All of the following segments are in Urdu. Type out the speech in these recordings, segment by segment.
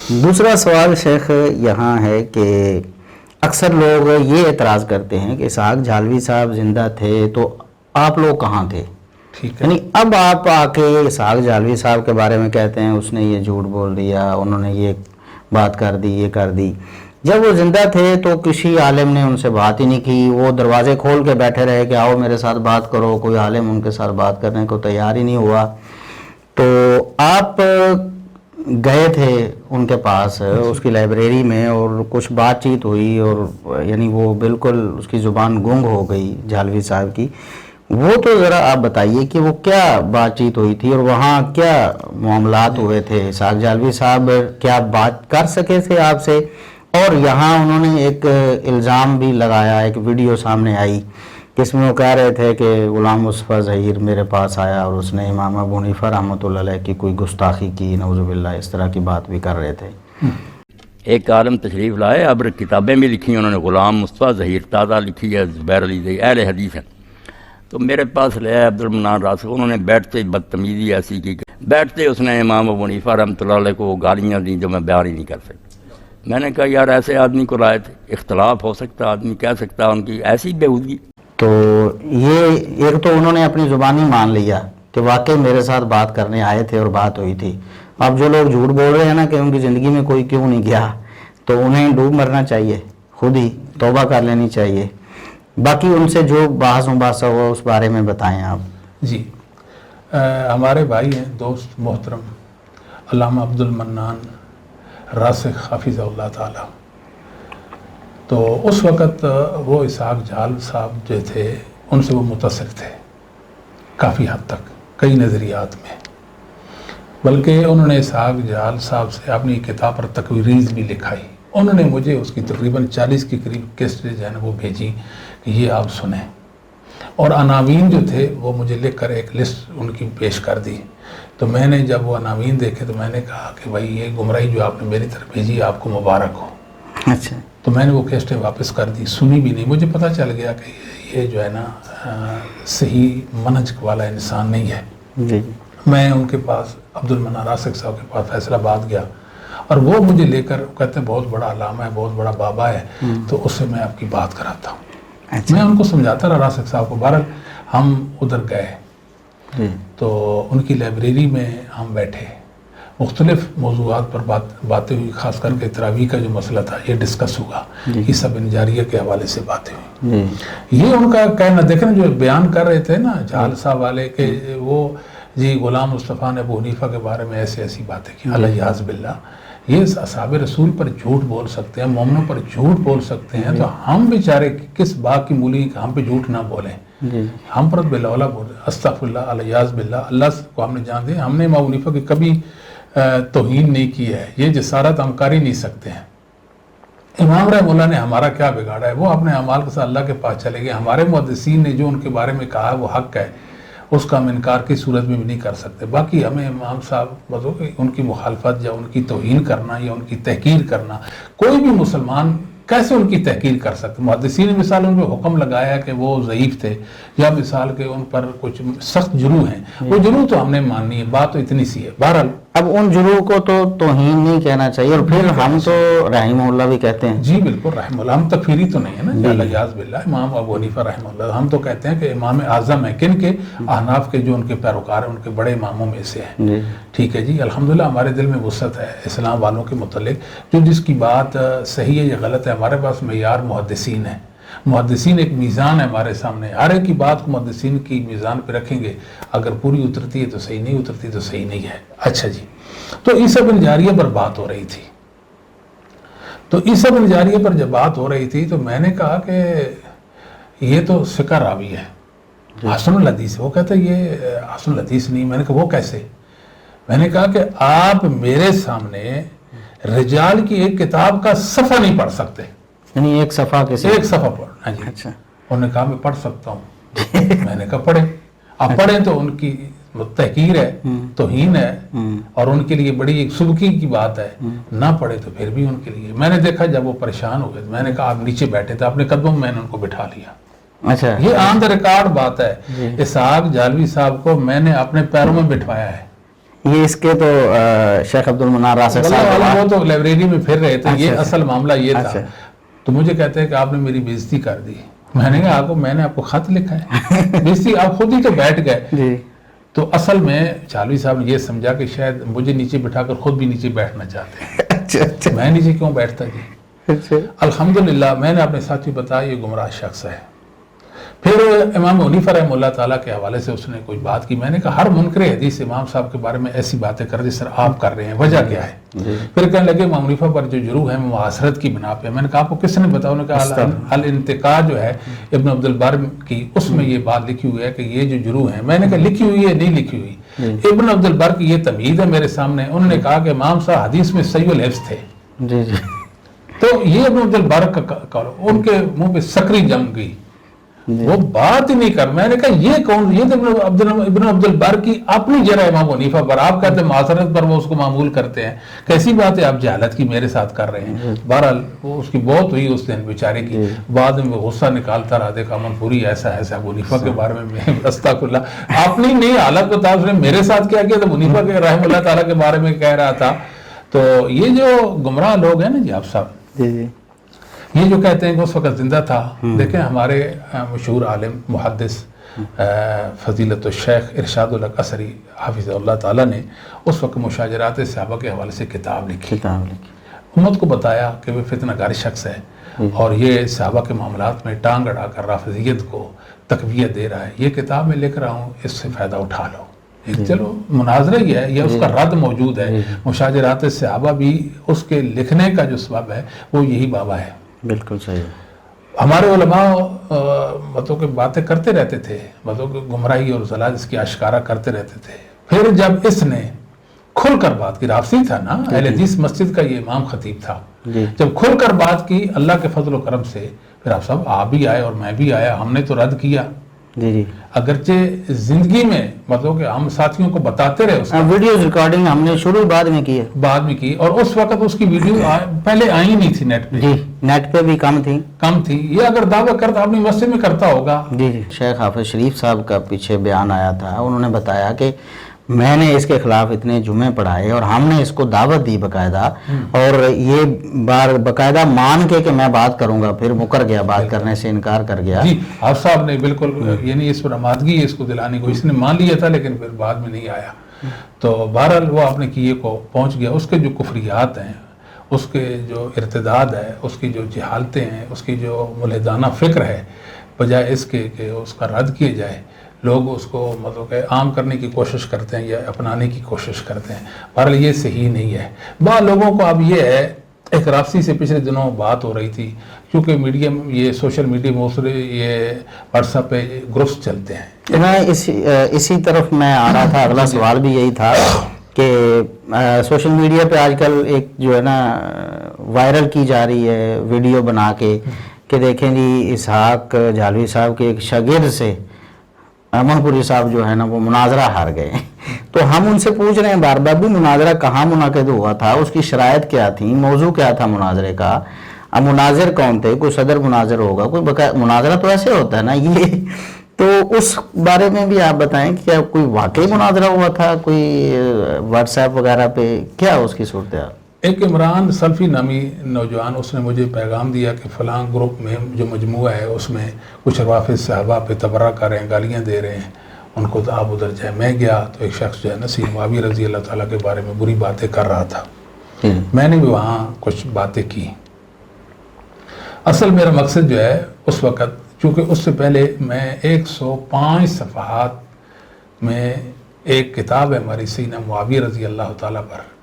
دوسرا سوال شیخ یہاں ہے کہ اکثر لوگ یہ اعتراض کرتے ہیں کہ اسحاق جھالوی صاحب زندہ تھے تو آپ لوگ کہاں تھے؟ ٹھیک ہے، یعنی اب آپ آ کے اسحاق جھالوی صاحب کے بارے میں کہتے ہیں اس نے یہ جھوٹ بول دیا، انہوں نے یہ بات کر دی، یہ کر دی. جب وہ زندہ تھے تو کسی عالم نے ان سے بات ہی نہیں کی، وہ دروازے کھول کے بیٹھے رہے کہ آؤ میرے ساتھ بات کرو، کوئی عالم ان کے ساتھ بات کرنے کو تیار ہی نہیں ہوا. تو آپ گئے تھے ان کے پاس اس کی لائبریری میں اور کچھ بات چیت ہوئی، اور یعنی وہ بالکل اس کی زبان گنگ ہو گئی جھالوی صاحب کی. وہ تو ذرا آپ بتائیے کہ وہ کیا بات چیت ہوئی تھی اور وہاں کیا معاملات ہوئے تھے؟ اسحاق جھالوی صاحب کیا بات کر سکے تھے آپ سے؟ اور یہاں انہوں نے ایک الزام بھی لگایا، ایک ویڈیو سامنے آئی جس میں وہ کہہ رہے تھے کہ غلام مصطفیٰ ظہیر میرے پاس آیا اور اس نے امام ابو حنیفہ رحمۃ اللہ علیہ کی کوئی گستاخی کی، نعوذ باللہ، اس طرح کی بات بھی کر رہے تھے. ایک عالم تشریف لائے، اب کتابیں بھی لکھی انہوں نے، غلام مصطفیٰ ظہیر تازہ لکھی ہے، زبیر علی ظہیر اہل حدیث ہیں. تو میرے پاس لے آئے عبدالمنان راسخ، انہوں نے بیٹھتے بدتمیزی ایسی کی، بیٹھتے اس نے امام ابو حنیفہ رحمۃ اللہ علیہ کو گالیاں دیں جو میں بیان ہی نہیں کر سکتا. میں نے کہا یار ایسے آدمی کو لائے تھے، اختلاف ہو سکتا، آدمی کہہ سکتا ان کی ایسی بےہودگی. تو یہ ایک تو انہوں نے اپنی زبانی مان لیا کہ واقعی میرے ساتھ بات کرنے آئے تھے اور بات ہوئی تھی. اب جو لوگ جھوٹ بول رہے ہیں نا کہ ان کی زندگی میں کوئی کیوں نہیں گیا، تو انہیں ڈوب مرنا چاہیے، خود ہی توبہ کر لینی چاہیے. باقی ان سے جو بحث مباحثہ ہوا اس بارے میں بتائیں آپ. جی، ہمارے بھائی ہیں، دوست محترم علامہ عبدالمنان راسخ حفظہ اللہ تعالی. تو اس وقت وہ اسحاق جھال صاحب جو تھے ان سے وہ متاثر تھے کافی حد تک کئی نظریات میں، بلکہ انہوں نے اسحاق جھال صاحب سے اپنی کتاب پر تقریض بھی لکھائی. انہوں نے مجھے اس کی تقریباً 40 کے قریب کیسٹیں جو ہے نا وہ بھیجی کہ یہ آپ سنیں، اور عناوین جو تھے وہ مجھے لکھ کر ایک لسٹ ان کی پیش کر دی. تو میں نے جب وہ عناوین دیکھے تو میں نے کہا کہ بھائی یہ گمراہی جو آپ نے میری طرف بھیجی آپ کو مبارک ہو. اچھا. تو میں نے وہ کیسٹیں واپس کر دی، سنی بھی نہیں. مجھے پتہ چل گیا کہ یہ جو ہے نا صحیح منہج والا انسان نہیں ہے. جی. میں ان کے پاس عبدالمنان راسخ صاحب کے پاس فیصل آباد گیا اور وہ مجھے لے کر کہتے ہیں بہت بڑا علامہ ہے، بہت بڑا بابا ہے، تو اس سے میں آپ کی بات کراتا ہوں. میں ان کو سمجھاتا رہا راسخ صاحب کو. بہرحال ہم ادھر گئے تو ان کی لائبریری میں ہم بیٹھے، مختلف موضوعات پر باتیں ہوئی، خاص کر کے تراویح کا جو مسئلہ تھا یہ ڈسکس ہوا، عیسیٰ بن جاریہ کے حوالے سے باتیں ہوئی. یہ ان کا کہنا دیکھیں جو بیان کر رہے تھے نا جھال صاحب والے کہ وہ جی غلام مصطفیٰ نے ابو حنیفہ کے بارے میں ایسی ایسی باتیں کی، الیاذ باللہ. یہ اصحاب رسول پر جھوٹ بول سکتے ہیں، مومنوں پر جھوٹ بول سکتے ہیں، تو ہم بیچارے کس بات کی مولی ہم پہ جھوٹ نہ بولیں، ہم پر بلاولا بولیں. استغفر اللہ، الیاذ باللہ. اللہ کو ہم نے جان دیں، ہم نے امام حنیفہ کی کبھی توہین نہیں کی ہے، یہ جسارت ہم کر ہی نہیں سکتے ہیں. امام رحمہ اللہ نے ہمارا کیا بگاڑا ہے؟ وہ اپنے اعمال کے ساتھ اللہ کے پاس چلے گئے. ہمارے محدثین نے جو ان کے بارے میں کہا ہے وہ حق ہے، اس کا ہم انکار کی صورت میں بھی نہیں کر سکتے. باقی ہمیں امام صاحب ان کی مخالفت یا ان کی توہین کرنا یا ان کی تحقیر کرنا، کوئی بھی مسلمان کیسے ان کی تحقیر کر سکتے؟ محدثین نے مثال ان پہ حکم لگایا کہ وہ ضعیف تھے، یا مثال کہ ان پر کچھ سخت جروح ہیں، وہ جروح تو ہم نے ماننی ہے، بات تو اتنی سی ہے. بہرحال اب ان جروح کو تو توہین نہیں کہنا چاہیے، اور پھر ہم تو رحمہ اللہ بھی کہتے ہیں. جی بالکل رحمہ اللہ، ہم تکفیری تو نہیں ہے نا، الیاذ باللہ. امام ابو حنیفہ رحمہ اللہ ہم تو کہتے ہیں کہ امام اعظم ہے، کن کے؟ احناف کے جو ان کے پیروکار ہیں، ان کے بڑے اماموں میں سے ہیں. ٹھیک ہے جی، الحمدللہ ہمارے دل میں وسعت ہے اسلام والوں کے متعلق، جو جس کی بات صحیح ہے یا غلط ہے. ہمارے پاس معیار محدثین ہیں، محدثین ایک میزان ہے ہمارے سامنے، ہر ایک کی بات کو محدثین کی میزان پہ رکھیں گے، اگر پوری اترتی ہے تو صحیح، نہیں اترتی تو صحیح نہیں ہے. اچھا جی، تو عیسیٰ بن جاریہ پر بات ہو رہی تھی. تو عیسیٰ بن جاریہ پر جب بات ہو رہی تھی تو میں نے کہا کہ یہ تو ثقہ راوی ہے، حسن الحدیث. وہ کہتا ہے یہ حسن الحدیث نہیں. میں نے کہا وہ کیسے؟ میں نے کہا کہ آپ میرے سامنے رجال کی ایک کتاب کا صفحہ نہیں پڑھ سکتے، یعنی ایک صفحہ کسی ایک صفحہ پڑھنا. جی اچھا. انہوں نے کہا میں پڑھ سکتا ہوں. میں نے کہا پڑھیں. آپ پڑھیں تو ان کی تحقیر ہے، توہین ہے، اور ان کے لیے بڑی ایک سبکی کی بات ہے. نہ پڑھے تو پھر بھی ان کے لیے. میں نے دیکھا جب وہ پریشان ہو گئے، میں نے کہا آپ نیچے بیٹھے تھے، اپنے قدموں میں نے ان کو بٹھا لیا. اچھا. یہ آن دا ریکارڈ بات ہے. اسحاق جھالوی صاحب کو میں نے اپنے پیروں میں بٹھوایا ہے. یہ اس کے تو شیخ عبد المنان راسخ صاحب وہ تو لائبریری میں پھر رہے تھے. یہ اصل معاملہ یہ تھا. اچھا. تو مجھے کہتے ہیں کہ آپ نے میری بےزتی کر دی. میں نے کہا میں نے آپ کو خط لکھا ہے, بےزتی آپ خود ہی تو بیٹھ گئے. جی. تو اصل میں چالوی صاحب نے یہ سمجھا کہ شاید مجھے نیچے بٹھا کر خود بھی نیچے بیٹھنا چاہتے ہیں. اچھا. میں نیچے کیوں بیٹھتا جی. الحمدللہ میں نے اپنے ساتھی بتایا یہ گمراہ شخص ہے. پھر امام حنیفہ رحمہ اللہ تعالیٰ کے حوالے سے اس نے کوئی بات کی. میں نے کہا ہر منکر حدیث امام صاحب کے بارے میں ایسی باتیں کر جس طرح آپ کر رہے ہیں, وجہ کیا ہے؟ پھر کہنے لگے امام حنیفہ پر جو جروح ہے معاصرت کی بنا پہ. میں نے کہا آپ کو کس نے بتایا؟ انہوں نے کہا الانتقاء جو ہے ابن عبد البر کی, اس میں یہ بات لکھی ہوئی ہے کہ یہ جو جروح ہیں. میں نے کہا لکھی ہوئی ہے نہیں لکھی ہوئی. ابن عبد البر کی یہ تمہید ہے میرے سامنے. انہوں نے کہا کہ امام صاحب حدیث میں صحیح الحفظ تھے. جی جی. تو یہ ابن عبد البر کا ان کے منہ پہ سکری جم گئی, وہ بات ہی نہیں کر. میں نے کہا یہ کون؟ یہ تو ابن عبد البر کی اپنی جرح امام حنیفہ پر. آپ کہتے ہیں معاصرت پر وہ اس کو معمول کرتے ہیں. کیسی بات ہے آپ جہالت کی میرے ساتھ کر رہے ہیں. بہرحال وہ اس کی بہت ہوئی اس دن بیچارے کی. بعد میں وہ غصہ نکالتا رہا, دیکھا من پوری ایسا ایسا ابو حنیفہ کے بارے میں استغفر اللہ اپنی نہیں حالت بتا اس نے میرے ساتھ کیا کیا. تو ابو حنیفہ کے رحمہ اللہ تعالیٰ کے بارے میں کہہ رہا تھا. تو یہ جو گمراہ لوگ ہیں نا جی آپ صاحب, جی جی, یہ جو کہتے ہیں کہ اس وقت زندہ تھا. دیکھیں ہمارے مشہور عالم محدث فضیلت الشیخ ارشاد الحق اثری حافظ اللہ تعالیٰ نے اس وقت مشاجرات صحابہ کے حوالے سے کتاب لکھی. امت کو بتایا کہ وہ فتنہ کار شخص ہے اور یہ صحابہ کے معاملات میں ٹانگ اڑا کر رافضیت کو تقویت دے رہا ہے. یہ کتاب میں لکھ رہا ہوں, اس سے فائدہ اٹھا لو. چلو مناظرہ ہی ہے, یہ اس کا رد موجود ہے. مشاجرات صحابہ بھی اس کے لکھنے کا جو سبب ہے وہ یہی بابا ہے. بالکل صحیح. ہمارے علماء مطلب کہ باتیں کرتے رہتے تھے, مطلب کہ گمراہی اور ضلال اس کی اشکارا کرتے رہتے تھے. پھر جب اس نے کھل کر بات کی, رافضی تھا نا, اہل حدیث مسجد کا یہ امام خطیب تھا, جب کھل کر بات کی اللہ کے فضل و کرم سے, پھر آپ سب آپ بھی آئے اور میں بھی آیا, ہم نے تو رد کیا. جی جی. اگرچہ زندگی میں مطلب کہ ہم ساتھیوں کو بتاتے رہے, اس ویڈیوز ریکارڈنگ ہم نے شروع بعد میں کی ہے, بعد میں کی, اور اس وقت اس کی ویڈیو پہلے آئی نہیں تھی نیٹ پہ. جی نیٹ پہ بھی کم تھی. یہ اگر دعویٰ کرتا اپنی مسجد میں کرتا ہوگا. جی جی. شیخ حافظ شریف صاحب کا پیچھے بیان آیا تھا, انہوں نے بتایا کہ میں نے اس کے خلاف اتنے جمعے پڑھائے اور ہم نے اس کو دعوت دی باقاعدہ, اور یہ بار باقاعدہ مان کے کہ میں بات کروں گا, پھر مکر گیا, بات کرنے سے انکار کر گیا. جی آپ صاحب نے بالکل, یعنی اس پر آمادگی ہے اس کو دلانے کو, اس نے مان لیا تھا لیکن پھر بعد میں نہیں آیا. تو بہرحال وہ اپنے کیے کو پہنچ گیا. اس کے جو کفریات ہیں, اس کے جو ارتداد ہے, اس کی جو جہالتیں ہیں, اس کی جو ملحدانہ فکر ہے, بجائے اس کے کہ اس کا رد کیا جائے, لوگ اس کو مطلب کہ عام کرنے کی کوشش کرتے ہیں یا اپنانے کی کوشش کرتے ہیں. بہرحال یہ صحیح نہیں ہے. بعض لوگوں کو اب یہ ہے, ایک رافضی سے پچھلے دنوں بات ہو رہی تھی, کیونکہ میڈیا میں یہ سوشل میڈیا میں یہ واٹس ایپ پہ گروپس چلتے ہیں. میں اسی طرف میں آ رہا تھا, اگلا سوال بھی یہی تھا کہ سوشل میڈیا پہ آج کل ایک جو ہے نا وائرل کی جا رہی ہے ویڈیو بنا کے کہ دیکھیں جی اسحاق جھالوی صاحب کے ایک شاگرد سے امن پوری صاحب جو ہے نا وہ مناظرہ ہار گئے. تو ہم ان سے پوچھ رہے ہیں بار بار بھی مناظرہ کہاں منعقد ہوا تھا, اس کی شرائط کیا تھی, موضوع کیا تھا مناظرے کا, اب مناظر کون تھے, کوئی صدر مناظر ہوگا, کوئی مناظرہ تو ایسے ہوتا ہے نا یہ. تو اس بارے میں بھی آپ بتائیں کہ کیا کوئی واقعی مناظرہ ہوا تھا, کوئی واٹس ایپ وغیرہ پہ, کیا اس کی صورتحال؟ ایک عمران سلفی نامی نوجوان, اس نے مجھے پیغام دیا کہ فلاں گروپ میں جو مجموعہ ہے اس میں کچھ رافض صحابہ پہ تبرہ کر رہے ہیں, گالیاں دے رہے ہیں, ان کو تو آپ ادھر جائیں. میں گیا تو ایک شخص جو ہے نصیر معاویہ رضی اللہ تعالیٰ کے بارے میں بری باتیں کر رہا تھا. میں نے بھی وہاں کچھ باتیں کی. اصل میرا مقصد جو ہے اس وقت, چونکہ اس سے پہلے میں 105 صفحات میں ایک کتاب ہے ہماری سیدنا معاویہ رضی اللہ تعالیٰ پر,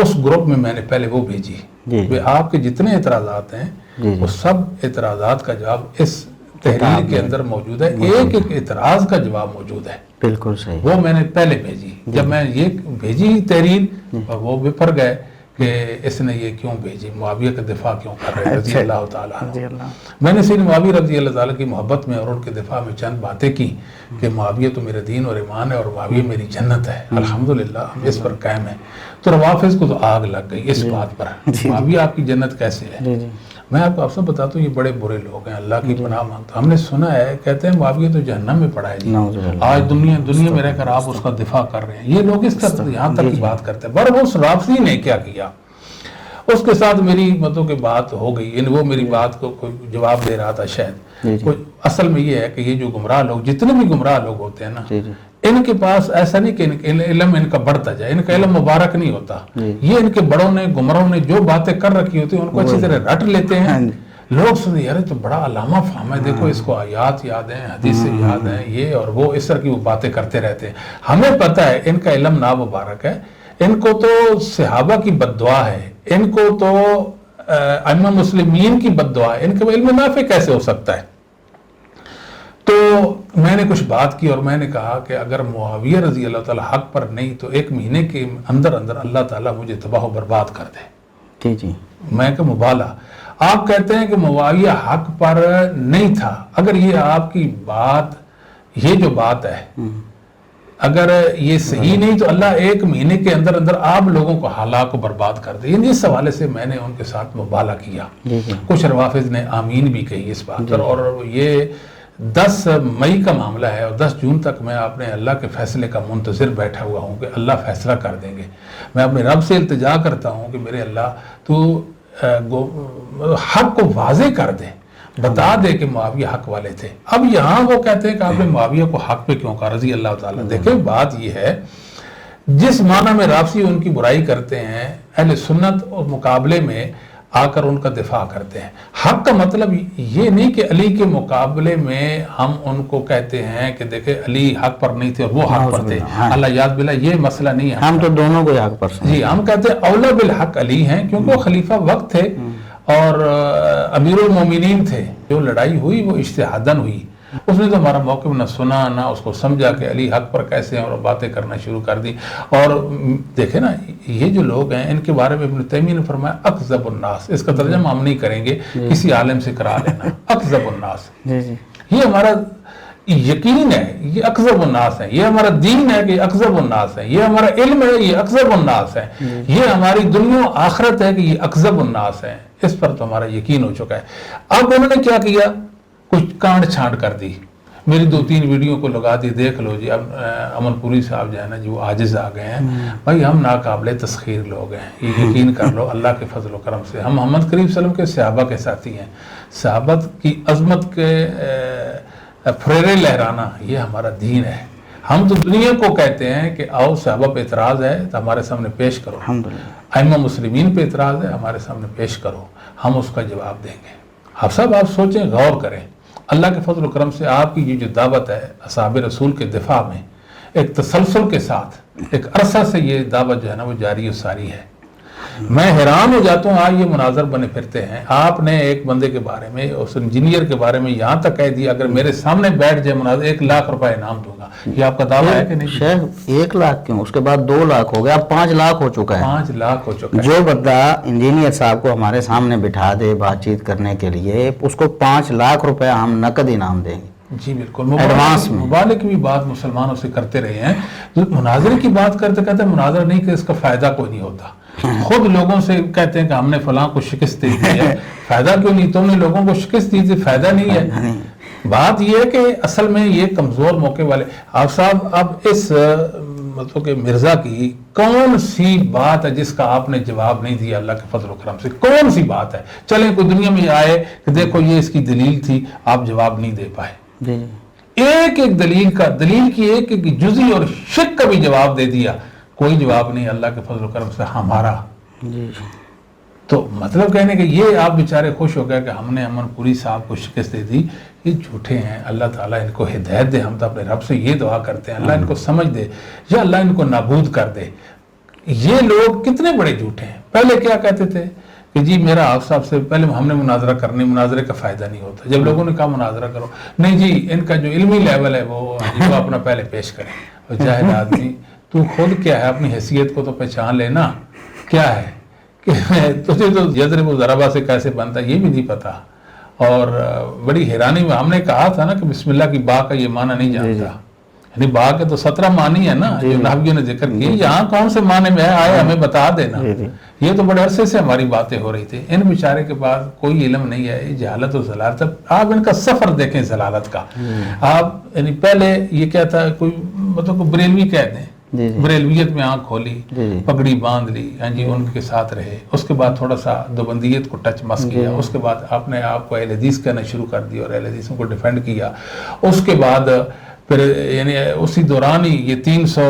اس گروپ میں نے پہلے وہ بھیجی. آپ کے جتنے اعتراضات ہیں وہ سب اعتراضات کا جواب اس تحریر کے اندر موجود ہے, ایک ایک اعتراض کا جواب موجود ہے. بالکل صحیح. وہ میں نے پہلے بھیجی. جب میں یہ بھیجی تحریر اور وہ بفر گئے کہ اس نے یہ کیوں بھیجی, معاویہ کا دفاع کیوں کر رہے رضی اللہ تعالیٰ. میں نے سیدنا معاویہ رضی اللہ تعالیٰ کی محبت میں اور ان کے دفاع میں چند باتیں کی کہ معاویہ تو میرے دین اور ایمان ہے اور معاویہ میری جنت ہے, الحمدللہ ہم اس پر قائم ہیں. تو روافض کو تو آگ لگ گئی اس بات پر, معاویہ آپ کی جنت کیسے ہے. میں آپ کو آپ سے بتاتا ہوں یہ بڑے برے لوگ ہیں, اللہ کی پناہ مانگتا. ہم نے سنا ہے, کہتے ہیں معاویہ تو جہنم میں پڑا ہے جی. آج دنیا میں رہ کر آپ اس کا دفاع کر رہے ہیں. یہ لوگ اس طرح یہاں تک کی بات کرتے ہیں. بر اس رابطی نے کیا کیا, اس کے ساتھ میری مطلب کہ بات ہو گئی, وہ میری بات کو کوئی جواب دے رہا تھا شاید. اصل میں یہ ہے کہ یہ جو گمراہ لوگ, جتنے بھی گمراہ لوگ ہوتے ہیں نا, ان کے پاس ایسا نہیں کہ علم ان کا بڑھتا جائے, ان کا علم مبارک نہیں ہوتا. یہ ان کے بڑوں نے, گمراہوں نے جو باتیں کر رکھی ہوتی ہیں ان کو اچھی طرح رٹ لیتے ہیں. لوگ سنتے یار تو بڑا علامہ فہم ہے, دیکھو اس کو آیات یاد ہیں, حدیثیں یاد ہیں, یہ اور وہ, اس طرح کی وہ باتیں کرتے رہتے ہیں. ہمیں پتہ ہے ان کا علم نامبارک ہے, ان کو تو صحابہ کی بد دعا ہے, ان کو تو ائمہ مسلمین کی بد دعا ہے, ان کا علم نافع کیسے ہو سکتا ہے. تو میں نے کچھ بات کی اور میں نے کہا کہ اگر معاویہ رضی اللہ تعالیٰ حق پر نہیں تو 1 مہینے کے اندر اللہ تعالیٰ مجھے تباہ و برباد کر دے. جی میں کہ مبالغہ, آپ کہتے ہیں کہ معاویہ حق پر نہیں تھا. اگر یہ آپ کی بات, یہ جو بات ہے, اگر یہ صحیح نہیں تو اللہ 1 مہینے کے اندر آپ لوگوں کو ہلاک کو برباد کر دے. اس حوالے سے میں نے ان کے ساتھ مبالغہ کیا. کچھ روافض نے آمین بھی کہی اس بات پر. اور یہ 10 مئی کا معاملہ ہے اور 10 جون تک میں اپنے اللہ کے فیصلے کا منتظر بیٹھا ہوا ہوں کہ اللہ فیصلہ کر دیں گے. میں اپنے رب سے التجا کرتا ہوں کہ میرے اللہ تو حق کو واضح کر دے, بتا دے کہ معاویہ حق والے تھے. اب یہاں وہ کہتے ہیں کہ آپ نے معاویہ کو حق پہ کیوں کہا رضی اللہ تعالیٰ. دیکھیں بات یہ ہے, جس معنی میں رافضی ان کی برائی کرتے ہیں, اہل سنت اور مقابلے میں آ کر ان کا دفاع کرتے ہیں. حق کا مطلب یہ نہیں کہ علی کے مقابلے میں ہم ان کو کہتے ہیں کہ دیکھیں علی حق پر نہیں تھے اور وہ حق پر تھے. اللہ یاد باللہ, یہ مسئلہ نہیں ہے. ہم تو دونوں کو حق پر جی, ہم کہتے ہیں اولا بالحق علی ہیں کیونکہ وہ خلیفہ وقت تھے اور امیر المومنین تھے. جو لڑائی ہوئی وہ اجتہاداً ہوئی. اس نے تو ہمارا موقف نہ سنا نہ اس کو سمجھا کہ علی حق پر کیسے ہیں, اور باتیں کرنا شروع کر دی. اور دیکھیں نا, یہ جو لوگ ہیں ان کے بارے میں ابن تیمیہ نے فرمایا اکذب الناس. اس کا ترجمہ ہم نہیں کریں گے, کسی عالم سے کرا لینا. اکذب الناس, یہ ہمارا یقین ہے, یہ اکذب الناس ہے. یہ ہمارا دین ہے کہ اکذب الناس ہے. یہ ہمارا علم ہے, یہ اکذب الناس ہے. یہ ہماری دنیا و آخرت ہے کہ یہ اکذب الناس ہے. اس پر تو ہمارا یقین ہو چکا ہے. اب انہوں نے کیا کیا, کچھ کانٹ چھانٹ کر دی. میری 2-3 ویڈیو کو لگا دی, دیکھ لو جی. اب امن پوری صاحب جو ہے نا, جو عاجز آ گئے ہیں, بھائی ہم ناقابل تسخیر لوگ ہیں, یہ یقین کر لو اللہ کے فضل و کرم سے. ہم محمد کریم صلی اللہ علیہ وسلم کے صحابہ کے ساتھی ہیں. صحابہ کی عظمت کے پھریرے لہرانا یہ ہمارا دین ہے. ہم تو دنیا کو کہتے ہیں کہ آؤ صحابہ پہ اعتراض ہے تو ہمارے سامنے پیش کرو, ائمہ مسلمین پہ اعتراض ہے ہمارے سامنے پیش کرو, ہم اس کا جواب دیں گے. آپ صاحب آپ سوچیں, غور کریں. اللہ کے فضل و کرم سے آپ کی یہ جو دعوت ہے اصحاب رسول کے دفاع میں, ایک تسلسل کے ساتھ ایک عرصہ سے یہ دعوت جو ہے نا وہ جاری و ساری ہے. میں حیران ہو جاتا ہوں, آج یہ مناظر بنے پھرتے ہیں. آپ نے ایک بندے کے بارے میں, اس انجینئر کے بارے میں یہاں تک کہہ دیا اگر میرے سامنے بیٹھ جائے مناظر 1 لاکھ روپے انعام دوں گا. یہ آپ کا دعویٰ ہے کہ نہیں؟ شیخ 1 لاکھ کیوں, اس کے بعد 2 لاکھ ہو گیا, اب 5 لاکھ ہو چکا ہے. 5 لاکھ ہو چکا ہے. جو بندہ انجینئر صاحب کو ہمارے سامنے بٹھا دے بات چیت کرنے کے لیے, اس کو 5 لاکھ روپے ہم نقد انعام دیں گے. جی بالکل. مبالغ کی بھی بات مسلمانوں سے کرتے رہے ہیں. مناظرے کی بات کرتے کہتے ہیں مناظرہ نہیں کہ اس کا فائدہ کوئی نہیں ہوتا. خود لوگوں سے کہتے ہیں کہ ہم نے فلاں کو شکست دی ہے, فائدہ کیوں نہیں, تم نے لوگوں کو شکست دی تھی, فائدہ نہیں ہے. بات یہ ہے کہ اصل میں یہ کمزور موقع والے آپ صاحب, اب اس مطلب کہ مرزا کی کون سی بات ہے جس کا آپ نے جواب نہیں دیا اللہ کے فضل و کرم سے؟ کون سی بات ہے؟ چلیں کوئی دنیا میں آئے کہ دیکھو یہ اس کی دلیل تھی, آپ جواب نہیں دے پائے. ایک دلیل کی ایک جزئی اور شک کا بھی جواب دے دیا, کوئی جواب نہیں اللہ کے فضل و کرم سے ہمارا. تو مطلب کہنے کہ یہ آپ بیچارے خوش ہو گئے کہ ہم نے امن پوری صاحب کو شکست دے دی. یہ جھوٹے ہیں. اللہ تعالیٰ ان کو ہدایت دے. ہم تو اپنے رب سے یہ دعا کرتے ہیں اللہ ان کو سمجھ دے یا اللہ ان کو نابود کر دے. یہ لوگ کتنے بڑے جھوٹے ہیں. پہلے کیا کہتے تھے کہ جی میرا آپ صاحب سے پہلے ہم نے مناظرہ کرنے, مناظرے کا فائدہ نہیں ہوتا. جب لوگوں نے کہا مناظرہ کرو, نہیں جی ان کا جو علمی لیول ہے وہ اپنا پہلے پیش کریں. اور جاہل آدمی تو خود کیا ہے, اپنی حیثیت کو تو پہچان لینا. کیا ہے کہ تجھے تو یضرب ضربہ سے کیسے بنتا یہ بھی نہیں پتا. اور بڑی حیرانی میں ہم نے کہا تھا نا کہ بسم اللہ کی با کا یہ معنی نہیں جانتا یعنی با کے تو 17 معنی ہے نا جو نحویوں نے ذکر کی، یہاں کون سے معنی میں آئے ہمیں بتا دینا. یہ تو بڑے عرصے سے ہماری باتیں ہو رہی تھی. ان بیچارے کے پاس کوئی علم نہیں ہے. یہ جہالت و ضلالت. آپ ان کا سفر دیکھیں ضلالت کا. آپ یعنی پہلے یہ کیا تھا، کوئی مطلب کوئی بریلوی کہتے ہیں، بریلویت میں آنکھ کھولی، پگڑی باندھ لی، ہاں جی ان کے ساتھ رہے. اس کے بعد تھوڑا سا دوبندیت کو ٹچ مس کیا. اس کے بعد اپنے آپ کو اہل حدیث کہنا شروع کر دیا اور اہل حدیثوں کو ڈیفینڈ کیا. اس کے بعد پھر یعنی اسی دوران ہی یہ 300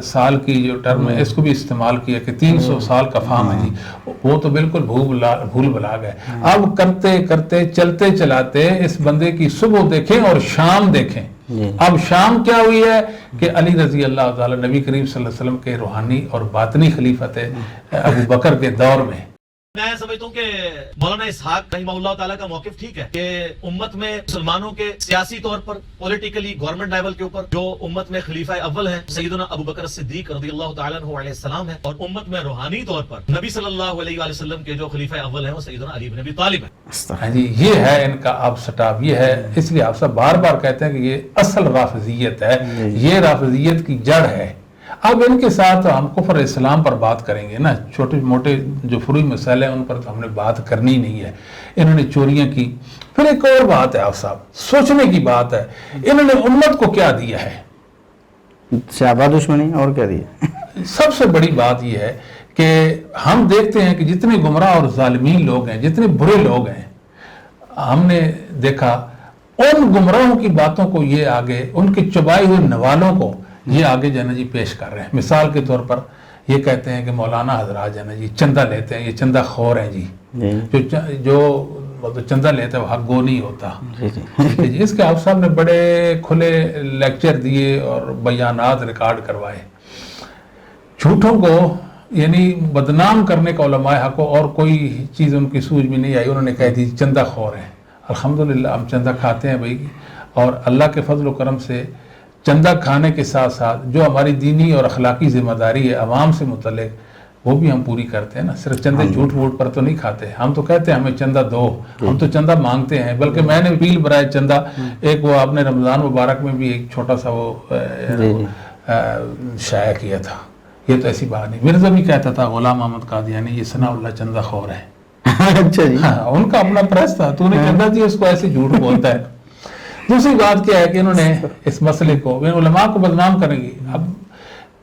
سال کی جو ٹرم ہے اس کو بھی استعمال کیا کہ 300 سال کا فہم ہے جی. وہ تو بالکل بھول بھلا گئے. اب کرتے کرتے چلتے چلاتے اس بندے کی صبح دیکھیں اور شام دیکھیں. اب شام کیا ہوئی ہے کہ علی رضی اللہ تعالی نبی کریم صلی اللہ علیہ وسلم کے روحانی اور باطنی خلیفت ابو بکر کے دور میں. میں سمجھتا ہوں کہ مولانا اسحاق رحمہ اللہ تعالیٰ کا موقف ٹھیک ہے کہ امت میں مسلمانوں کے سیاسی طور پر پولیٹیکلی گورنمنٹ لیول کے اوپر جو امت میں خلیفہ اول ہیں سیدنا ابو بکر صدیق رضی اللہ تعالیٰ عنہ علیہ السلام ہے، اور امت میں روحانی طور پر نبی صلی اللہ علیہ وآلہ وسلم کے جو خلیفہ اول ہیں وہ سیدنا علی بن ابی طالب ہیں. جی یہ ہے ان کا اب سٹاپ. یہ ہے اس لیے آپ سب بار بار کہتے ہیں کہ یہ اصل رافضیت ہے، یہ رافضیت کی جڑ ہے. اب ان کے ساتھ ہم کفر اسلام پر بات کریں گے نا، چھوٹے موٹے جو فروعی مسائل ہیں ان پر تو ہم نے بات کرنی نہیں ہے. انہوں نے چوریاں کی. پھر ایک اور بات ہے آپ صاحب، سوچنے کی بات ہے، انہوں نے امت کو کیا دیا ہے؟ صحابہ دشمنی. اور کیا دیا؟ سب سے بڑی بات یہ ہے کہ ہم دیکھتے ہیں کہ جتنے گمراہ اور ظالمین لوگ ہیں، جتنے برے لوگ ہیں، ہم نے دیکھا ان گمراہوں کی باتوں کو یہ آگے ان کے چبائے ہوئے نوالوں کو یہ آگے جو ہے نا جی پیش کر رہے ہیں. مثال کے طور پر یہ کہتے ہیں کہ مولانا حضرات جو ہے نا جی چندہ لیتے ہیں، یہ چندہ خور ہیں جی. جو مطلب چندہ لیتا ہے وہ حق گو نہیں ہوتا. اس کے آپ صاحب نے بڑے کھلے لیکچر دیے اور بیانات ریکارڈ کروائے. جھوٹوں کو یعنی بدنام کرنے کا علماء حق کو اور کوئی چیز ان کی سوجھ میں نہیں آئی. انہوں نے کہہ دی چندہ خور ہیں. الحمدللہ ہم چندہ کھاتے ہیں بھائی، اور اللہ کے فضل و کرم سے چندہ کھانے کے ساتھ ساتھ جو ہماری دینی اور اخلاقی ذمہ داری ہے عوام سے متعلق وہ بھی ہم پوری کرتے ہیں نا. صرف چندے جھوٹ ووٹ پر تو نہیں کھاتے. ہم تو کہتے ہیں ہمیں چندہ دو، ہم تو چندہ مانگتے ہیں. بلکہ میں نے اپیل برائے چندہ ایک وہ آپ نے رمضان مبارک میں بھی ایک چھوٹا سا وہ شائع کیا تھا. یہ تو ایسی بات نہیں. مرزا بھی کہتا تھا غلام احمد قادیانی یہ ثناء اللہ چندہ خور ہے. اچھا جی، ان کا اپنا پریس تھا. تو نے چندہ دیا اس کو ایسے جھوٹ بولتا ہے. دوسری بات کیا ہے کہ انہوں نے اس مسئلے کو علماء کو بدنام کریں گے. اب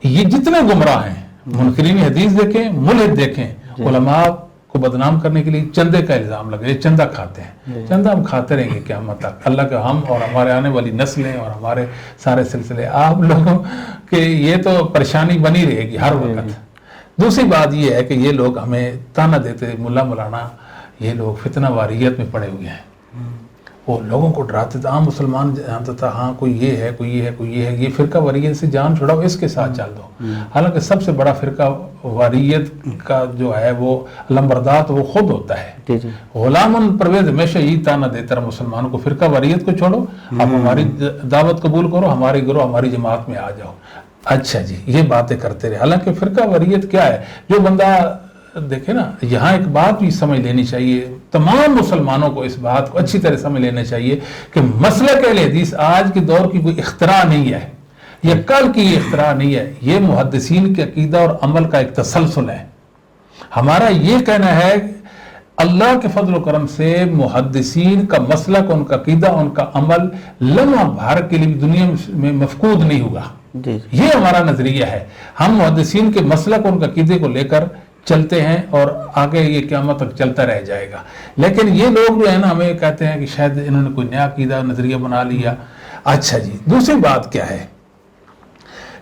یہ جتنے گمراہ ہیں، منکرین حدیث دیکھیں، ملحد دیکھیں، علماء کو بدنام کرنے کے لیے چندے کا الزام لگے. یہ چندہ کھاتے ہیں. چندہ ہم کھاتے رہیں گے قیامت تک. اللہ کے ہم اور ہمارے آنے والی نسلیں اور ہمارے سارے سلسلے آپ لوگوں کے یہ تو پریشانی بنی رہے گی ہر وقت. دوسری بات یہ ہے کہ یہ لوگ ہمیں تانا دیتے ملا مولانا یہ لوگ فتنہ واریت میں پڑے ہوئے ہیں. وہ لوگوں کو ڈراتے تھے. عام مسلمان جانتا تھا ہاں کوئی یہ ہے، کوئی یہ ہے، کوئی یہ ہے. یہ فرقہ واریت سے جان چھڑاؤ، اس کے ساتھ چل دو. حالانکہ سب سے بڑا فرقہ واریت کا جو ہے وہ لمبردات وہ خود ہوتا ہے. غلام پرویز ہمیشہ یہی تانا دیتا رہا مسلمانوں کو، فرقہ واریت کو چھوڑو، آپ ہماری دعوت قبول کرو، ہماری گروہ ہماری جماعت میں آ جاؤ. اچھا جی یہ باتیں کرتے رہے. حالانکہ فرقہ واریت کیا ہے؟ جو بندہ دیکھیں نا، یہاں ایک بات بھی سمجھ لینی چاہیے، تمام مسلمانوں کو اس بات کو اچھی طرح سمجھ لینا چاہیے کہ مسلک اہل حدیث آج کے دور کی کوئی اختراع نہیں ہے، یہ کل کی اختراع نہیں ہے. یہ محدثین کے عقیدہ اور عمل کا ایک تسلسل ہے. ہمارا یہ کہنا ہے اللہ کے فضل و کرم سے محدثین کا مسلک، ان کا عقیدہ، ان کا عمل لمحہ بھر کے لیے دنیا میں مفقود نہیں ہوگا. یہ ہمارا نظریہ ہے. ہم محدثین کے مسلک، ان کے عقیدے کو لے کر چلتے ہیں اور آگے یہ قیامت تک چلتا رہ جائے گا. لیکن یہ لوگ جو ہے نا ہمیں کہتے ہیں کہ شاید انہوں نے کوئی نیا عقیدہ نظریہ بنا لیا. اچھا جی دوسری بات کیا ہے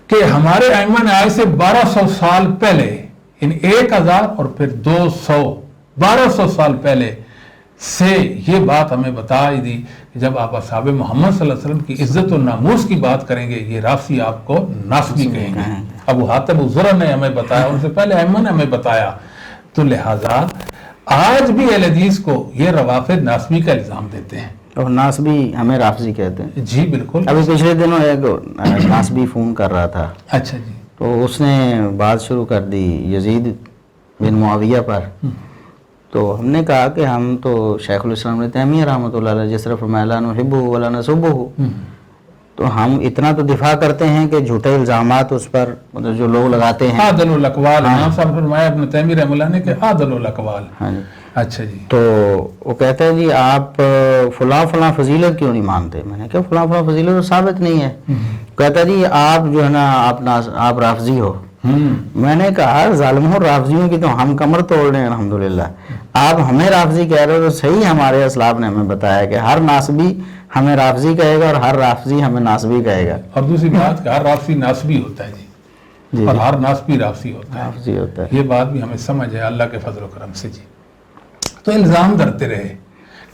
کہ ہمارے ائمہ نے آج سے 1200 سال پہلے، یعنی 1000 اور پھر 200 1200 سال پہلے سے یہ بات ہمیں بتا دی کہ جب آپ اصحاب محمد صلی اللہ علیہ وسلم کی عزت و ناموس کی بات کریں گے یہ رافضی آپ کو ناسبی کہیں گے. ابو حاتم الزرع نے ہمیں بتایا، ان سے پہلے ائمہ نے ہمیں بتایا. تو لہٰذا آج بھی اہل حدیث کو یہ روافض ناسبی کا الزام دیتے ہیں اور ناسبی ہمیں رافضی کہتے ہیں. جی بالکل. ابھی پچھلے دنوں ایک ناسبی فون کر رہا تھا. اچھا جی. تو اس نے بات شروع کر دی یزید بن معاویہ پر. تو ہم نے کہا کہ ہم تو شیخ الاسلام ابن تیمیہ رحمۃ اللہ علیہ جس طرح فرمایا لا نحبہ ولا نسبہ، تو ہم اتنا تو دفاع کرتے ہیں کہ جھوٹے الزامات اس پر جو لوگ لگاتے ہیں. عادل الاقوال امام صاحب نے فرمایا ابن تیمیہ رحمہ اللہ نے کہ عادل الاقوال. ہاں جی. اچھا جی. تو وہ کہتے ہیں جی آپ فلاں فلاں فضیلت کیوں نہیں مانتے؟ میں نے کہا فلاں فلاں فضیلت تو ثابت نہیں ہے. کہتا جی آپ جو ہے نا آپ رافضی ہو. میں نے کہا ظالموں رافضیوں کی تو ہم کمر توڑ رہے ہیں الحمدللہ. آپ ہمیں رافضی کہہ رہے ہو تو صحیح ہمارے اسلاف نے ہمیں بتایا کہ ہر ناسبی ہمیں رافضی کہے گا اور ہر رافضی ہمیں ناسبی کہے گا. اور دوسری بات کہ ہر رافضی ناسبی ہوتا ہے جی, اور ہر ناسبی رافضی ہوتا ہے. رافضی ہوتا ہے. یہ بات بھی ہمیں سمجھ ہے اللہ کے فضل و کرم سے جی. تو الزام کرتے رہے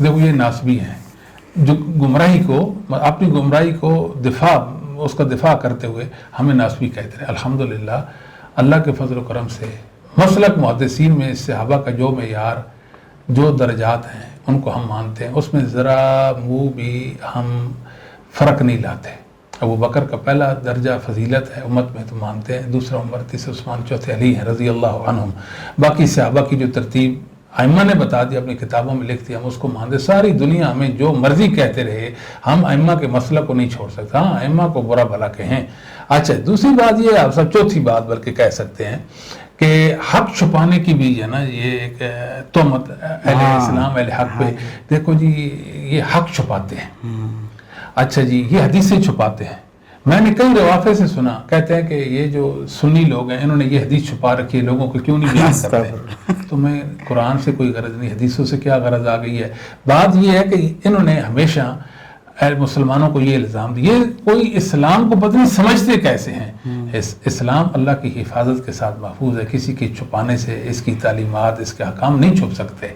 دیکھو یہ ناسبی ہیں جو گمراہی کو اپنی گمراہی کو اس کا دفاع کرتے ہوئے ہمیں ناسبی کہتے رہے. الحمدللہ اللہ کے فضل و کرم سے مسلک محدثین میں صحابہ کا جو معیار جو درجات ہیں ان کو ہم مانتے ہیں, اس میں ذرا منہ بھی ہم فرق نہیں لاتے. ابو بکر کا پہلا درجہ فضیلت ہے امت میں تو مانتے ہیں, دوسرا عمر, تیسرا عثمان, چوتھے علی ہیں رضی اللہ عنہم. باقی صحابہ کی جو ترتیب ائمہ نے بتا دیا, اپنی کتابوں میں لکھ دیا, ہم اس کو مانتے. ساری دنیا ہمیں جو مرضی کہتے رہے ہم ائمہ کے مسلک کو نہیں چھوڑ سکتے. ہاں ائمہ کو برا بھلا کہیں. اچھا دوسری بات یہ آپ سب چوتھی بات بلکہ کہہ سکتے ہیں کہ حق چھپانے کی بھی ہے نا یہ ایک تہمت اہل اسلام اہل حق پہ. دیکھو جی یہ حق چھپاتے ہیں. اچھا جی یہ حدیثیں چھپاتے ہیں. میں نے کئی روافع سے سنا کہتے ہیں کہ یہ جو سنی لوگ ہیں انہوں نے یہ حدیث چھپا رکھی ہے, لوگوں کو کیوں نہیں بیان کرتے. تو میں قرآن سے کوئی غرض نہیں, حدیثوں سے کیا غرض آ گئی ہے. بات یہ ہے کہ انہوں نے ہمیشہ مسلمانوں کو یہ الزام دیا, کوئی اسلام کو پتہ نہیں سمجھتے کیسے ہیں. اسلام اللہ کی حفاظت کے ساتھ محفوظ ہے, کسی کے چھپانے سے اس کی تعلیمات اس کے احکام نہیں چھپ سکتے.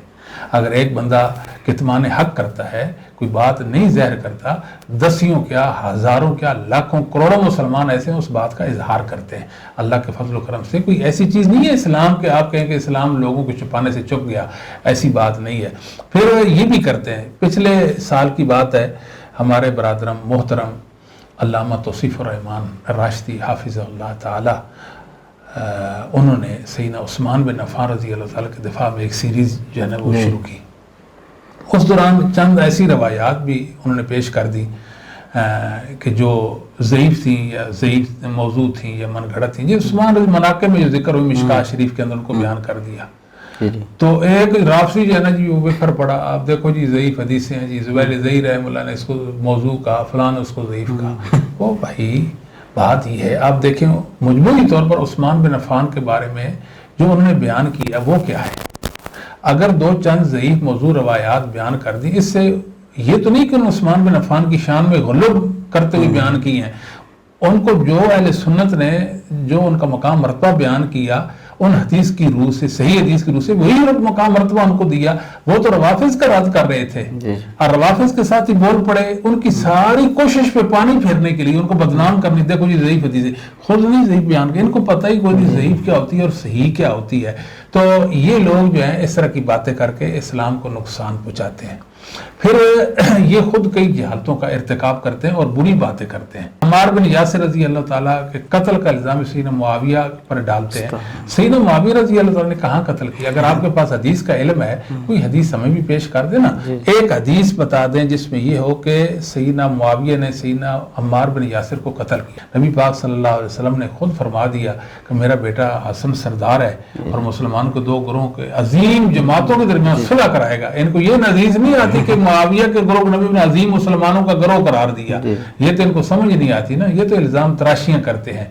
اگر ایک بندہ کتمان حق کرتا ہے, کوئی بات نہیں ظاہر کرتا, دسیوں کیا ہزاروں کیا لاکھوں کروڑوں مسلمان ایسے ہیں اس بات کا اظہار کرتے ہیں. اللہ کے فضل و کرم سے کوئی ایسی چیز نہیں ہے اسلام کہ آپ کہیں کہ اسلام لوگوں کو چھپانے سے چھپ گیا, ایسی بات نہیں ہے. پھر یہ بھی کرتے ہیں, پچھلے سال کی بات ہے, ہمارے برادرم محترم علامہ توصیف الرحمان راشدی حافظ اللہ تعالی انہوں نے سیدنا عثمان بن عفان رضی اللہ تعالیٰ کے دفاع میں ایک سیریز جو ہے نا وہ شروع کی. اس دوران چند ایسی روایات بھی انہوں نے پیش کر دی کہ جو ضعیف تھیں یا ضعیف موضوع تھیں یا من گھڑت تھیں. جی عثمان رضی مناقب میں جو ذکر ہوئی مشکاہ شریف کے اندر ان کو بیان کر دیا. تو ایک رافضی جو ہے نا جی وہ بکھر پڑا. آپ دیکھو جی ضعیف حدیثیں ہیں جی, زبیر ضعیف رحمہ اللہ نے اس کو موضوع کہا, فلان نے اس کو ضعیف کہا. وہ بھائی بات یہ ہے, آپ دیکھیں مجموعی طور پر عثمان بن عفان کے بارے میں جو انہوں نے بیان کیا وہ کیا ہے. اگر دو چند ضعیف موضوع روایات بیان کر دی, اس سے یہ تو نہیں کہ عثمان بن عفان کی شان میں غلو کرتے ہوئے بیان کی ہیں. ان کو جو اہل سنت نے جو ان کا مقام مرتبہ بیان کیا ان حدیث کی روح سے, صحیح حدیث کی روح سے وہی مقام مرتبہ ان کو دیا. وہ تو روافظ کا رد کر رہے تھے اور روافظ کے ساتھ ہی بول پڑے, ان کی ساری کوشش پہ پانی پھیرنے کے لیے ان کو بدنام کرنے. دیکھو جی ضعیف حدیث ہے, خود نہیں ضعیف بیان کیا, ان کو پتہ ہی کوئی نہیں ضعیف کیا ہوتی ہے اور صحیح کیا ہوتی ہے. تو یہ لوگ جو ہیں اس طرح کی باتیں کر کے اسلام کو نقصان پہنچاتے ہیں. پھر یہ خود کئی جہالتوں کا ارتکاب کرتے ہیں اور بری باتیں کرتے ہیں. عمار بن یاسر رضی اللہ تعالیٰ کے قتل کا الزام سیدنا معاویہ پر ڈالتے ہیں. سیدنا معاویہ رضی اللہ تعالیٰ نے کہاں قتل کیا؟ اگر آپ کے پاس حدیث کا علم ہے کوئی حدیث ہمیں بھی پیش کر دیں نا. ایک حدیث بتا دیں جس میں یہ ہو کہ سیدنا معاویہ نے سیدنا عمار بن یاسر کو قتل کیا. نبی پاک صلی اللہ علیہ وسلم نے خود فرما دیا کہ میرا بیٹا حسن سردار ہے اور مسلمان کو دو گروہوں کے عظیم جماعتوں کے درمیان صلح کرائے گا. ان کو یہ نزیز نہیں آتی کہ معاویہ کے گروہ نبی نے عظیم مسلمانوں کا گروہ قرار دیا. یہ تو ان کو سمجھ نہیں آتی نا, یہ تو الزام تراشیاں کرتے ہیں.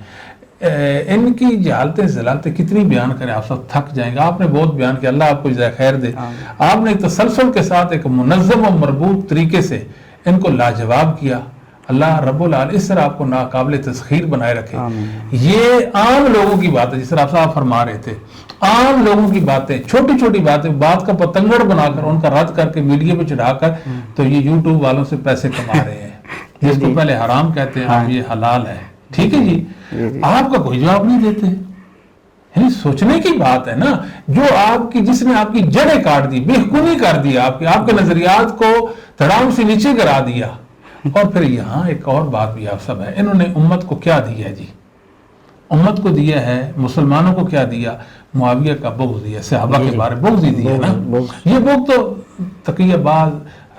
ان کی جہالتیں زلالتیں کتنی بیان کریں, آپ سب تھک جائیں گے. آپ نے بہت بیان کیا, اللہ آپ کو جزائے خیر دے. آپ نے تسلسل کے ساتھ ایک منظم و مربوط طریقے سے ان کو لاجواب کیا. اللہ رب العالمین اس طرح آپ کو ناقابل تسخیر بنائے رکھے. یہ عام لوگوں کی بات ہے, جس طرح آپ صاحب فرما رہے تھے, عام لوگوں کی باتیں, چھوٹی چھوٹی باتیں, بات کا پتنگڑ بنا کر ان کا رد کر کے میڈیا پہ چڑھا کر تو یہ یوٹیوب والوں سے پیسے کما رہے ہیں. جس کو پہلے حرام کہتے ہیں اب یہ حلال ہے. ٹھیک ہے جی, آپ کا کوئی جواب نہیں دیتے. یعنی سوچنے کی بات ہے نا, جو آپ کی جس نے آپ کی جڑیں کاٹ دی, بےخونی کر دی, آپ کے نظریات کو دھڑام سے نیچے گرا دیا. اور پھر یہاں ایک اور بات بھی آپ سب ہے, انہوں نے امت کو کیا دیا ہے جی؟ امت کو دیا ہے, مسلمانوں کو کیا دیا؟ معاویہ کا بغض دیا, صحابہ کے بارے بغض ہی دیا نا. یہ بغض تو تقیہ باز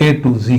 A to Z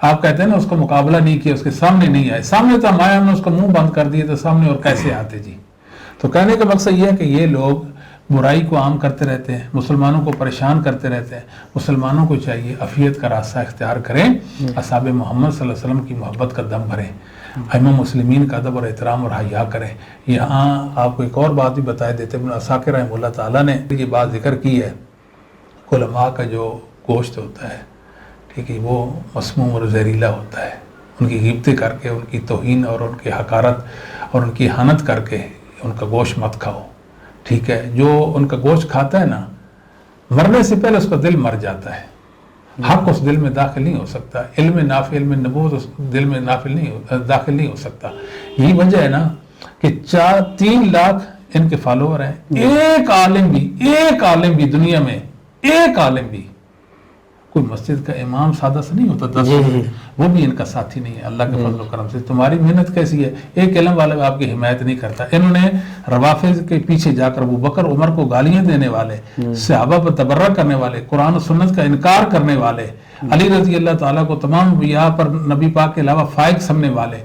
آپ کہتے ہیں نا اس کو مقابلہ نہیں کیا, اس کے سامنے نہیں آئے, سامنے تو ہم آئے, ہم نے اس کو منہ بند کر دیے تو سامنے اور کیسے آتے جی. تو کہنے کا مقصد یہ ہے کہ یہ لوگ برائی کو عام کرتے رہتے ہیں, مسلمانوں کو پریشان کرتے رہتے ہیں. مسلمانوں کو چاہیے عفیت کا راستہ اختیار کریں, اصحاب محمد صلی اللہ علیہ وسلم کی محبت کا دم بھریں, ائمہ مسلمین کا ادب اور احترام اور حیا کریں. یہاں آپ کو ایک اور بات بھی بتائے دیتے ہیں, ابن عساکر رحمہ اللہ تعالیٰ نے یہ بات ذکر کی ہے, علماء کا جو گوشت ہوتا ہے, ٹھیک ہے, وہ مسموم اور زہریلا ہوتا ہے. ان کی غیبتیں کر کے, ان کی توہین اور ان کی حقارت اور ان کی اہانت کر کے ان کا گوشت مت کھاؤ, ٹھیک ہے. جو ان کا گوشت کھاتا ہے نا, مرنے سے پہلے اس کا دل مر جاتا ہے, حق اس دل میں داخل نہیں ہو سکتا, علم نافع, علم نبوت اس دل میں داخل نہیں ہو سکتا. یہی وجہ ہے نا کہ 3 لاکھ ان کے فالوور ہیں, ایک عالم بھی دنیا میں, ایک عالم بھی, کوئی مسجد کا امام سادہ سے نہیں ہوتا 10 وہ بھی ان کا ساتھی نہیں ہے. اللہ کے فضل و کرم سے تمہاری محنت کیسی ہے, ایک علم والا آپ کی حمایت نہیں کرتا. انہوں نے روافض کے پیچھے جا کر ابو بکر عمر کو گالیاں دینے والے, صحابہ پر تبرہ کرنے والے, قرآن و سنت کا انکار کرنے والے, علی رضی اللہ تعالیٰ کو تمام یہاں پر نبی پاک کے علاوہ فائق سمجھنے والے,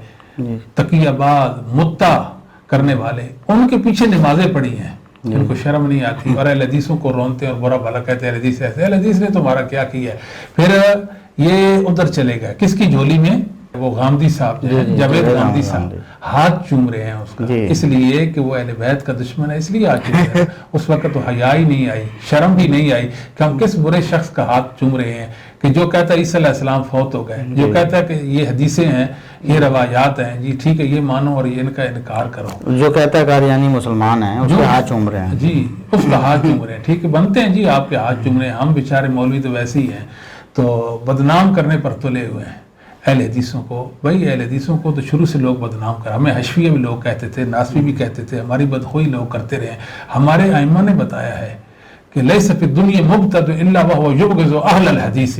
تقیہ باز, متا کرنے والے, ان کے پیچھے نمازیں پڑھی ہیں. ان کو شرم نہیں آتی اور اہل حدیثوں کو رونتے اور برا بھلا کہتے ہیں, اہل حدیث ایسے, اہل حدیث نے تمہارا کیا کیا ہے. پھر یہ ادھر چلے گئے, کس کی جھولی میں, وہ غامدی صاحب جو ہیں, جاوید غامدی صاحب, ہاتھ چوم رہے ہیں اس کا, اس لیے کہ وہ اہل بیت کا دشمن ہے, اس لیے ہاتھ چوم رہے ہیں. اس وقت تو حیا ہی نہیں آئی, شرم بھی نہیں آئی کہ ہم کس برے شخص کا ہاتھ چوم رہے ہیں, کہ جو کہتا ہے عیسیٰ علیہ السلام فوت ہو گئے, جو کہتا ہے کہ یہ حدیثیں ہیں, یہ روایات ہیں, جی ٹھیک ہے یہ مانو اور یہ ان کا انکار کرو. جو کہتا ہے قادیانی مسلمان ہیں, اس کے ہاتھ چوم رہے ہیں, جی اس کا ہاتھ چوم رہے ہیں, ٹھیک ہے, بنتے ہیں جی آپ کے ہاتھ چوم رہے ہیں. ہم بیچارے مولوی تو ویسے ہی ہیں, تو بدنام کرنے پر تلے ہوئے ہیں اہل حدیثوں کو. بھائی اہل حدیثوں کو تو شروع سے لوگ بدنام کر, ہمیں حشویہ بھی لوگ کہتے تھے, ناسوی بھی کہتے تھے, ہماری بدخوئی لوگ کرتے رہے. ہمارے ائمہ نے بتایا ہے کہ لیس فی الدنیا مبتدع الا وهو یبغض اہل الحدیث.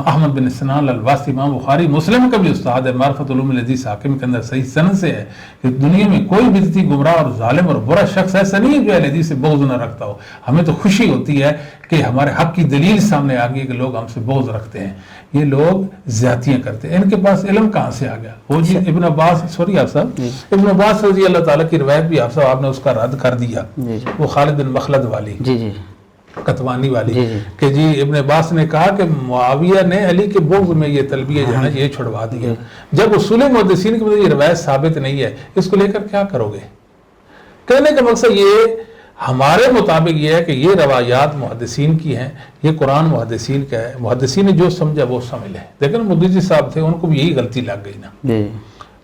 احمد بن سنان الواسطی, امام بخاری مسلم کا بھی استاد ہے, معرفت علوم الحدیث حاکم کے اندر صحیح سند سے ہے کہ دنیا میں کوئی بدعتی, گمراہ اور ظالم اور برا شخص ایسا نہیں ہے جو اہل حدیث سے بغض نہ رکھتا ہو. ہمیں تو خوشی ہوتی ہے کہ ہمارے حق کی دلیل سامنے آ گئی کہ لوگ ہم سے بغض رکھتے ہیں. یہ لوگ زیادتیاں کرتے ہیں, ان کے پاس علم کہاں سے آ گیا. وہ جی ابن عباس, سوری آپ صاحب, ابن عباس رضی اللہ تعالیٰ کی روایت بھی آپ صاحب آپ نے اس کا رد کر دیا, وہ خالد بن مخلد والی, کتوانی والی, کہ جی ابن عباس نے کہا کہ معاویہ نے علی کے بغض میں یہ تلبیہ جو ہے یہ چھڑوا دیا. جب اصول محدثین کے مطلب یہ روایت ثابت نہیں ہے, اس کو لے کر کیا کرو گے. کہنے کا مقصد یہ ہمارے مطابق یہ ہے کہ یہ روایات محدثین کی ہیں, یہ قرآن محدثین کا ہے, محدثین نے جو سمجھا وہ سمجھ لیں. لیکن مدرسی صاحب تھے, ان کو بھی یہی غلطی لگ گئی نا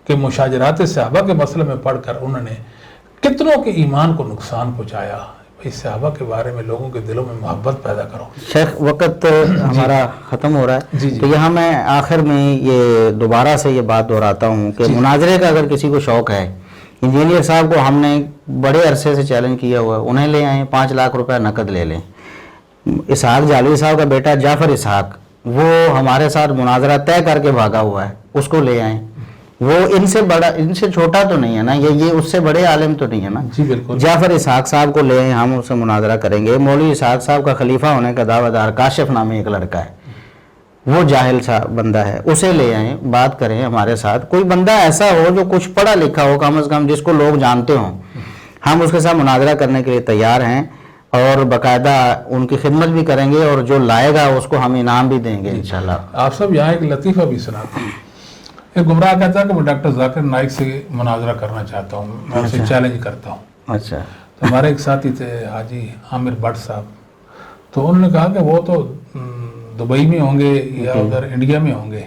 کہ مشاجرات صحابہ کے مسئلے میں پڑھ کر انہوں نے کتنوں کے ایمان کو نقصان پہنچایا. اس صحابہ کے بارے میں لوگوں کے دلوں میں محبت پیدا کرو. شیخ وقت ہمارا ختم ہو رہا ہے, تو یہاں میں آخر میں یہ دوبارہ سے یہ بات دہراتا ہوں کہ مناظرے کا اگر کسی کو شوق ہے, انجینئر صاحب کو ہم نے بڑے عرصے سے چیلنج کیا ہوا ہے, انہیں لے آئیں, 5 لاکھ روپے نقد لے لیں. اسحاق جعلوی صاحب کا بیٹا جعفر اسحاق, وہ ہمارے ساتھ مناظرہ طے کر کے بھاگا ہوا ہے, اس کو لے آئیں. وہ ان سے بڑا, ان سے چھوٹا تو نہیں ہے نا, یہ اس سے بڑے عالم تو نہیں ہے نا. جی بالکل. جعفر اسحاق صاحب کو لے آئیں, ہم اس سے مناظرہ کریں گے. مولوی اسحاق صاحب کا خلیفہ ہونے کا دعویٰ دار کاشف نامی ایک لڑکا ہے, وہ جاہل سا بندہ ہے, اسے لے آئیں, بات کریں ہمارے ساتھ. کوئی بندہ ایسا ہو جو کچھ پڑھا لکھا ہو, کم از کم جس کو لوگ جانتے ہوں, ہم اس کے ساتھ مناظرہ کرنے کے لیے تیار ہیں, اور باقاعدہ ان کی خدمت بھی کریں گے, اور جو لائے گا اس کو ہم انعام بھی دیں گے انشاءاللہ. آپ سب یہاں ایک لطیفہ بھی سناتے ہیں. ایک گمراہ کہتا ہے کہ میں ڈاکٹر ذاکر نائک سے مناظرہ کرنا چاہتا ہوں, میں اسے چیلنج کرتا ہوں. اچھا. تو ہمارے ایک ساتھی تھے حاجی عامر بٹ صاحب, تو انہوں نے کہا کہ وہ تو دبئی میں ہوں گے یا ادھر انڈیا میں ہوں گے,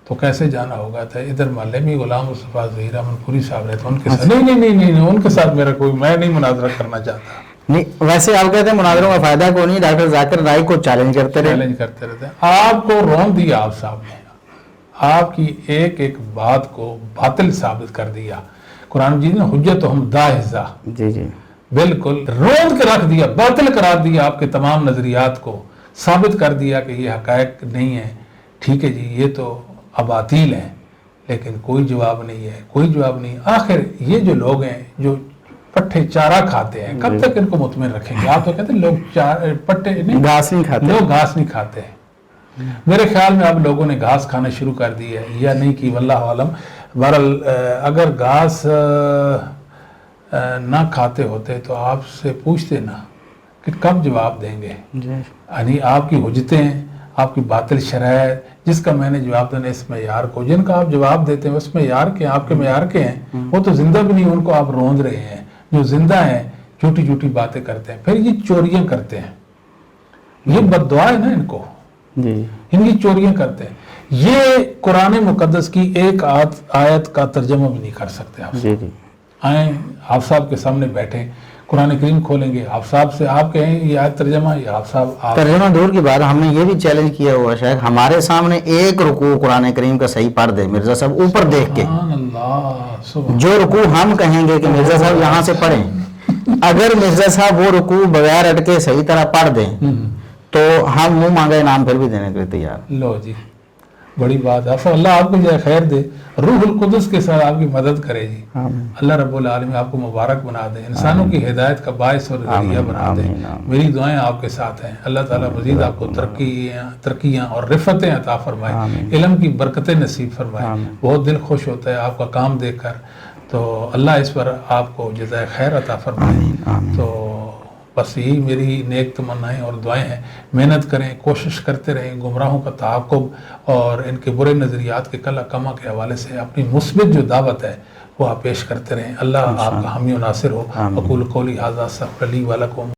تو کیسے جانا ہوگا. تھا ادھر محلے میں غلام مصطفیٰ ظہیر احمد پوری صاحب رہتے, ان کے ساتھ نہیں ان کے ساتھ میرا کوئی, میں نہیں مناظرہ کرنا چاہتا. نہیں, ویسے آپ کہتے ہیں مناظروں کا فائدہ کو نہیں, ڈاکٹر ذاکر نائک کو چیلنج کرتے رہتے. آپ کو رون دیا آپ صاحب نے, آپ کی ایک ایک بات کو باطل ثابت کر دیا. قرآن مجید نے حجتہم داحضہ, جی بالکل روند کے رکھ دیا, باطل قرار دیا آپ کے تمام نظریات کو, ثابت کر دیا کہ یہ حقائق نہیں ہے. ٹھیک ہے جی, یہ تو اباطیل ہیں, لیکن کوئی جواب نہیں ہے, کوئی جواب نہیں. آخر یہ جو لوگ ہیں جو پٹھے چارہ کھاتے ہیں, کب تک ان کو مطمئن رکھیں گے. آپ تو کہتے ہیں لوگ پٹھے نہیں, گھاس نہیں کھاتے, لوگ گھاس نہیں کھاتے ہیں. میرے خیال میں اب لوگوں نے گھاس کھانا شروع کر دی ہے یا نہیں کی، واللہ عالم. بہرحال اگر گھاس نہ کھاتے ہوتے تو آپ سے پوچھتے نا کہ کب جواب دیں گے. یعنی آپ کی حجتیں، آپ کی باطل شرائط جس کا میں نے جواب دینا اس معیار کو، جن کا آپ جواب دیتے ہیں اس معیار کے، آپ کے معیار کے ہیں، وہ تو زندہ بھی نہیں، ان کو آپ روند رہے ہیں. جو زندہ ہیں جھوٹی جھوٹی باتیں کرتے ہیں، پھر یہ چوریاں کرتے ہیں. یہ بد دعا ہے نا ان کو، ان کی چوریاں کرتے ہیں. یہ قرآن مقدس کی ایک آیت کا ترجمہ بھی نہیں کر سکتے آپ. آئیں آپ صاحب کے سامنے بیٹھیں، قرآن کریم کھولیں گے، آپ صاحب سے آپ کہیں یہ آیت ترجمہ، یہ آپ صاحب ترجمہ دور کی بات، ہم نے یہ بھی چیلنج کیا ہوا شیخ، ہمارے سامنے ایک رکوع قرآن کریم کا صحیح پڑھ دے مرزا صاحب اوپر دیکھ کے، سبحان اللہ، سبحان جو رکوع ہم کہیں گے کہ مرزا صاحب یہاں سے پڑھیں، اگر مرزا صاحب وہ رکوع بغیر اٹکے صحیح طرح پڑھ دیں تو ہم منہ مانگا انعام پھر بھی دینے کے لیے تیار. لو جی، بڑی بات ہے. اللہ آپ کو جو خیر دے، روح القدس کے ساتھ آپ کی مدد کرے جی. اللہ رب العالمین آپ کو مبارک بنا دے، انسانوں کی ہدایت کا باعث اور ذریعہ بنا دے. میری دعائیں آپ کے ساتھ ہیں. اللہ تعالیٰ مزید آپ کو ترقیاں اور رفتیں عطا فرمائے، علم کی برکتیں نصیب فرمائے. بہت دل خوش ہوتا ہے آپ کا کام دیکھ کر، تو اللہ اس پر آپ کو جزائے خیر عطا فرمائے. تو بس یہی میری نیک تمنائیں اور دعائیں ہیں. محنت کریں، کوشش کرتے رہیں، گمراہوں کا تعاقب اور ان کے برے نظریات کے کلا کما کے حوالے سے اپنی مثبت جو دعوت ہے وہ آپ پیش کرتے رہیں. اللہ آپ کا حامی و ناصر ہو. اقول قولی ھذا استغفر لی ولکم.